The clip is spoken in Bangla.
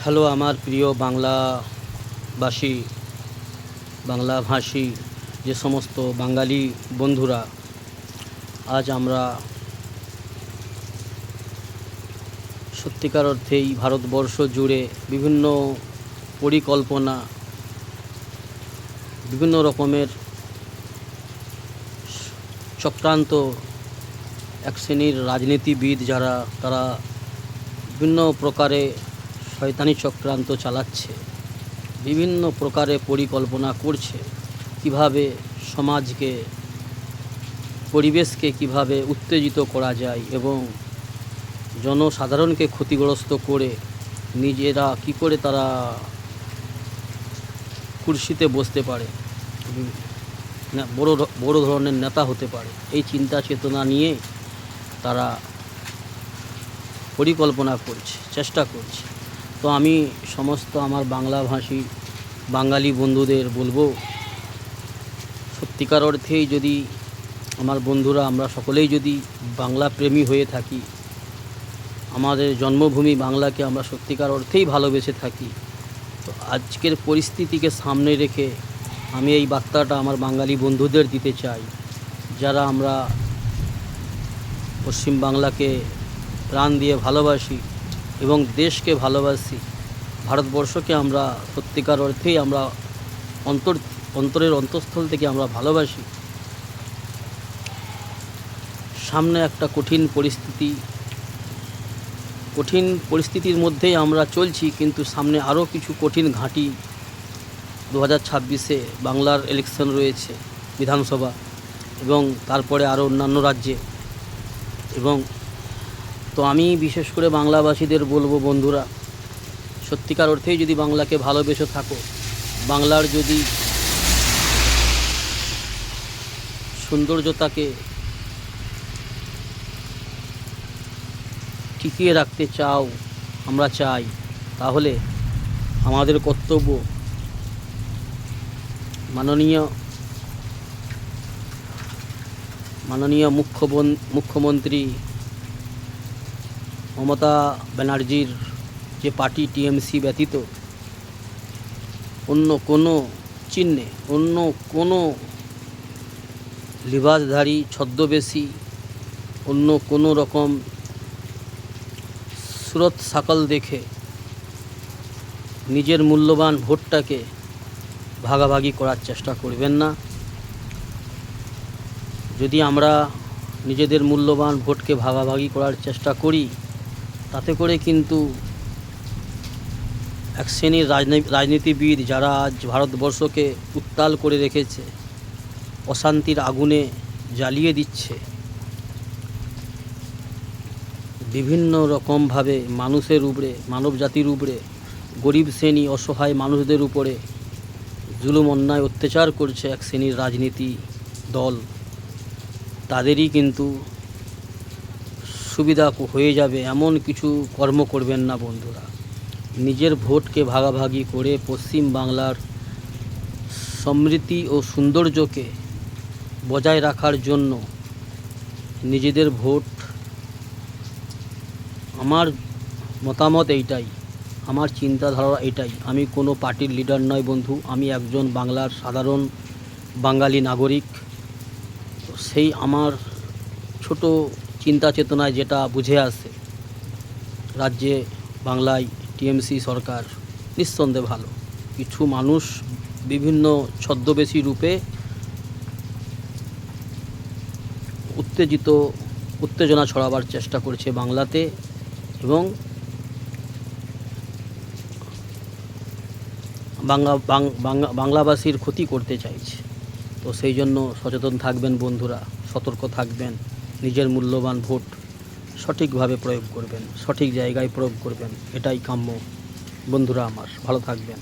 হ্যালো আমার প্রিয় বাংলাভাষী যে সমস্ত বাঙালি বন্ধুরা, আজ আমরা সত্যিকার অর্থেই ভারতবর্ষ জুড়ে বিভিন্ন পরিকল্পনা, বিভিন্ন রকমের চক্রান্ত, এক শ্রেণীর রাজনীতিবিদ যারা তারা বিভিন্ন প্রকারে শয়তানি চক্রান্ত চালাচ্ছে, বিভিন্ন প্রকারে পরিকল্পনা করছে কিভাবে সমাজকে, পরিবেশকে কিভাবে উত্তেজিত করা যায় এবং জনসাধারণকে ক্ষতিগ্রস্ত করে নিজেরা কি করে তারা কুর্সিতে বসতে পারে, বড় ধরনের নেতা হতে পারে, এই চিন্তা চেতনা নিয়ে তারা পরিকল্পনা করছে, চেষ্টা করছে। তো আমি সমস্ত আমার বাংলাভাষী বাঙালি বন্ধুদের বলবো, সত্যিকার অর্থেই যদি আমার বন্ধুরা আমরা সকলেই যদি বাংলা প্রেমী হয়ে থাকি, আমাদের জন্মভূমি বাংলাকে আমরা সত্যিকার অর্থেই ভালোবেসে থাকি, তো আজকের পরিস্থিতিকে সামনে রেখে আমি এই বার্তাটা আমার বাঙালি বন্ধুদের দিতে চাই, যারা আমরা পশ্চিম বাংলাকে প্রাণ দিয়ে ভালোবাসি এবং দেশকে ভালোবাসি, ভারতবর্ষকে আমরা সত্যিকার অর্থেই আমরা অন্তরের অন্তঃস্থল থেকে আমরা ভালোবাসি। সামনে একটা কঠিন পরিস্থিতির মধ্যেই আমরা চলছি, কিন্তু সামনে আরও কিছু কঠিন ঘাঁটি 2026-এ বাংলার ইলেকশন রয়েছে, বিধানসভা, এবং তারপরে আরও অন্যান্য রাজ্যে। এবং তো আমি বিশেষ করে বাংলাভাষীদের বলবো, বন্ধুরা, সত্যিকার অর্থেই যদি বাংলাকে ভালোবেসে থাকো, বাংলার যদি সৌন্দর্যতাকে টিকিয়ে রাখতে চাও, আমরা চাই, তাহলে আমাদের কর্তব্য মাননীয় মুখ্যমন্ত্রী মমতা ব্যানার্জির যে পার্টি টিএমসি ব্যতীত অন্য কোনো চিহ্নে, অন্য কোনো লিবাসধারী ছদ্মবেশী, অন্য কোনো রকম সুরত সাকল দেখে নিজের মূল্যবান ভোটটাকে ভাগাভাগি করার চেষ্টা করবেন না। যদি আমরা নিজেদের মূল্যবান ভোটকে ভাগাভাগি করার চেষ্টা করি, তাতে করে কিন্তু এক শ্রেণীর রাজনীতিবিদ যারা আজ ভারতবর্ষকে উত্তাল করে রেখেছে, অশান্তির আগুনে জ্বালিয়ে দিচ্ছে, বিভিন্ন রকমভাবে মানুষের উপরে, মানব জাতির উপরে, গরিব শ্রেণী, অসহায় মানুষদের উপরে জুলুম, অন্যায়, অত্যাচার করছে এক শ্রেণীর রাজনীতি দল, তাদেরই কিন্তু সুবিধা হয়ে যাবে এমন কিছু কর্ম করবেন না বন্ধুরা। নিজের ভোটকে ভাগাভাগি করে পশ্চিম বাংলার সমৃদ্ধি ও সৌন্দর্যকে বজায় রাখার জন্য নিজেদের ভোট, আমার মতামত এইটাই, আমার চিন্তাধারা এটাই। আমি কোনো পার্টির লিডার নয় বন্ধু, আমি একজন বাংলার সাধারণ বাঙালি নাগরিক। সেই আমার ছোট চিন্তা চেতনায় যেটা বুঝে আসে, রাজ্যে বাংলায় টিএমসি সরকার নিঃসন্দেহে ভালো। কিছু মানুষ বিভিন্ন ছদ্মবেশী রূপে উত্তেজনা ছড়াবার চেষ্টা করছে বাংলাতে এবং বাংলাভাষীর ক্ষতি করতে চাইছে। তো সেই জন্য সচেতন থাকবেন বন্ধুরা, সতর্ক থাকবেন, নিজের মূল্যবান ভোট সঠিকভাবে প্রয়োগ করবেন, সঠিক জায়গায় প্রয়োগ করবেন, এটাই কাম্য। বন্ধুরা আমার, ভালো থাকবেন।